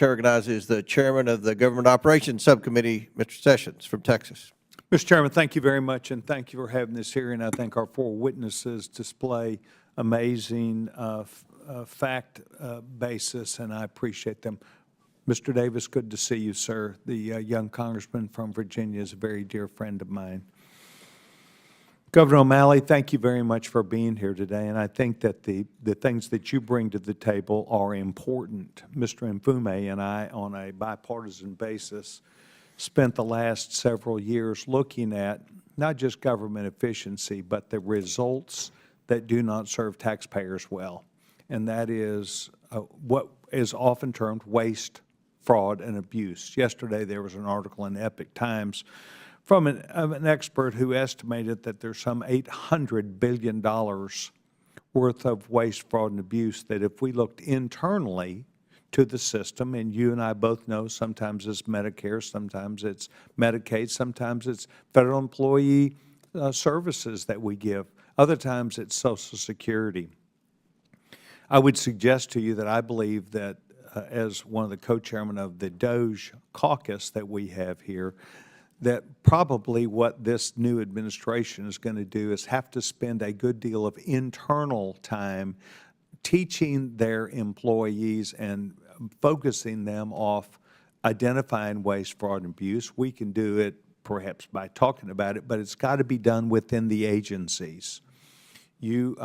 Chair recognizes the Chairman of the Government Operations Subcommittee, Mr. Sessions from Texas. Mr. Chairman, thank you very much, and thank you for having this hearing. I think our four witnesses display amazing fact basis, and I appreciate them. Mr. Davis, good to see you, sir. The young congressman from Virginia is a very dear friend of mine. Governor O'Malley, thank you very much for being here today, and I think that the things that you bring to the table are important. Mr. Mfume and I, on a bipartisan basis, spent the last several years looking at not just government efficiency, but the results that do not serve taxpayers well, and that is what is often termed waste, fraud, and abuse. Yesterday, there was an article in Epic Times from an expert who estimated that there's some $800 billion worth of waste, fraud, and abuse, that if we looked internally to the system, and you and I both know sometimes it's Medicare, sometimes it's Medicaid, sometimes it's federal employee services that we give, other times it's Social Security. I would suggest to you that I believe that as one of the co-chairmen of the DOGE caucus that we have here, that probably what this new administration is going to do is have to spend a good deal of internal time teaching their employees and focusing them off identifying waste, fraud, and abuse. We can do it perhaps by talking about it, but it's got to be done within the agencies. You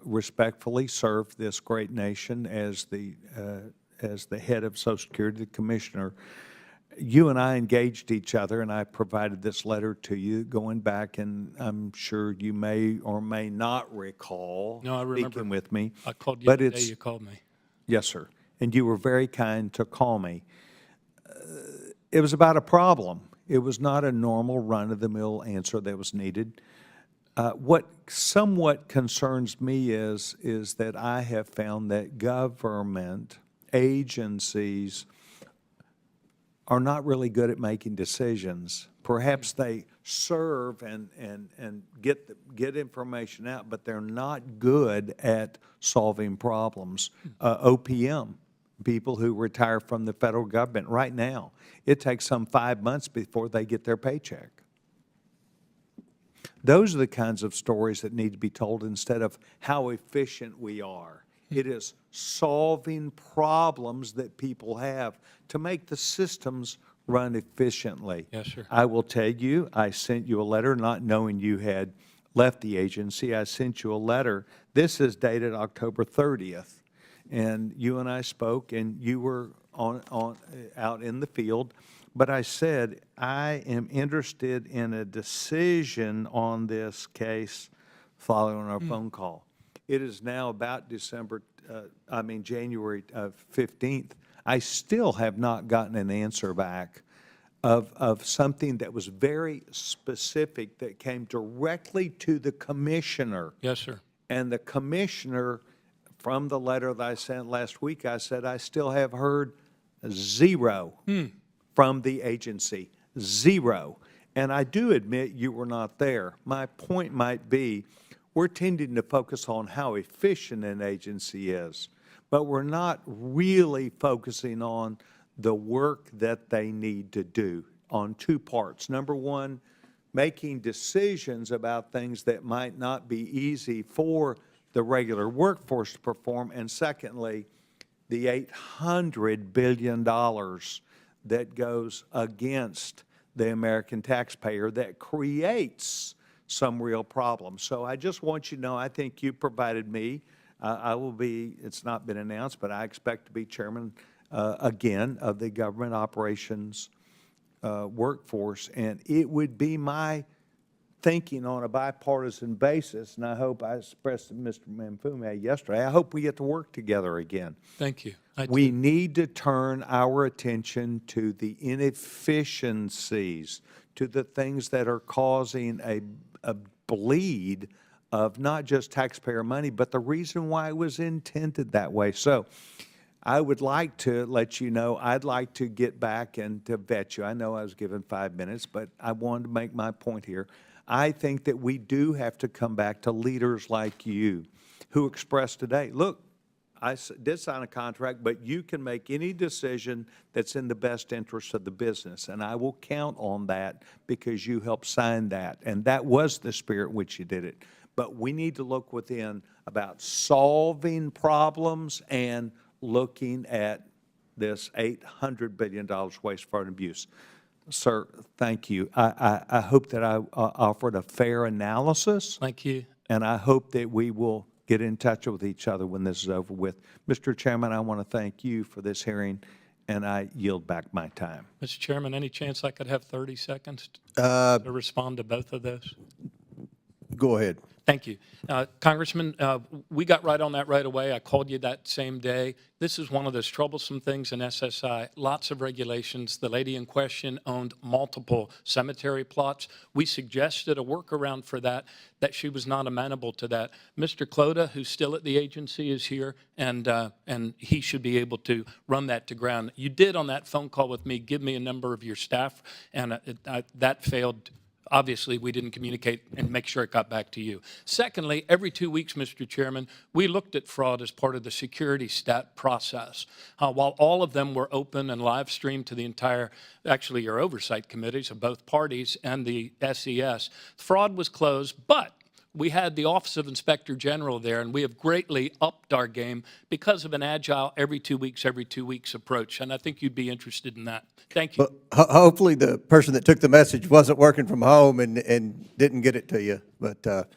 respectfully serve this great nation as the head of Social Security, the commissioner. You and I engaged each other, and I provided this letter to you going back, and I'm sure you may or may not recall No, I remember speaking with me. I called you but the day it's, you called me. Yes, sir. And you were very kind to call me. It was about a problem. It was not a normal run-of-the-mill answer that was needed. What somewhat concerns me is that I have found that government agencies are not really good at making decisions. Perhaps they serve and get information out, but they're not good at solving problems. OPM, people who retire from the federal government right now, it takes some 5 months before they get their paycheck. Those are the kinds of stories that need to be told instead of how efficient we are. It is solving problems that people have to make the systems run efficiently. Yes, sir. I will tell you, I sent you a letter not knowing you had left the agency. I sent you a letter. This is dated October 30th. And you and I spoke, and you were out in the field. But I said, I am interested in a decision on this case following our phone call. It is now about January 15th. I still have not gotten an answer back of something that was very specific that came directly to the commissioner. Yes, sir. And the commissioner, from the letter that I sent last week, I said, I still have heard zero from the agency, zero. And I do admit you were not there. My point might be, we're tending to focus on how efficient an agency is, but we're not really focusing on the work that they need to do on two parts. Number one, making decisions about things that might not be easy for the regular workforce to perform, and secondly, the $800 billion that goes against the American taxpayer that creates some real problems. So I just want you to know, I think you provided me, I will be, it's not been announced, but I expect to be chairman again of the government operations workforce, and it would be my thinking on a bipartisan basis, and I hope I expressed to Mr. Mfume yesterday, I hope we get to work together again. Thank you. We need to turn our attention to the inefficiencies, to the things that are causing a bleed of not just taxpayer money, but the reason why it was intended that way. So I would like to let you know, I'd like to get back and to vet you. I know I was given 5 minutes, but I wanted to make my point here. I think that we do have to come back to leaders like you who expressed today, look, did sign a contract, but you can make any decision that's in the best interest of the business. And I will count on that because you helped sign that. And that was the spirit in which you did it. But we need to look within about solving problems and looking at this $800 billion waste, fraud, and abuse. Sir, thank you. I hope that I offered a fair analysis. Thank you. And I hope that we will get in touch with each other when this is over with. Mr. Chairman, I want to thank you for this hearing, and I yield back my time. Mr. Chairman, any chance I could have 30 seconds to respond to both of those? Go ahead. Thank you. Congressman, we got right on that right away. I called you that same day. This is one of those troublesome things in SSI, lots of regulations. The lady in question owned multiple cemetery plots. We suggested a workaround for that she was not amenable to that. Mr. Clota, who's still at the agency, is here, and he should be able to run that to ground. You did on that phone call with me give me a number of your staff, and that failed. Obviously, we didn't communicate and make sure it got back to you. Secondly, every 2 weeks, Mr. Chairman, we looked at fraud as part of the security stat process. While all of them were open and live streamed to the entire, actually your oversight committees of both parties and the SES, fraud was closed, but we had the Office of Inspector General there, and we have greatly upped our game because of an agile every 2 weeks approach, and I think you'd be interested in that. Thank you. Well, hopefully the person that took the message wasn't working from home and didn't get it to you, but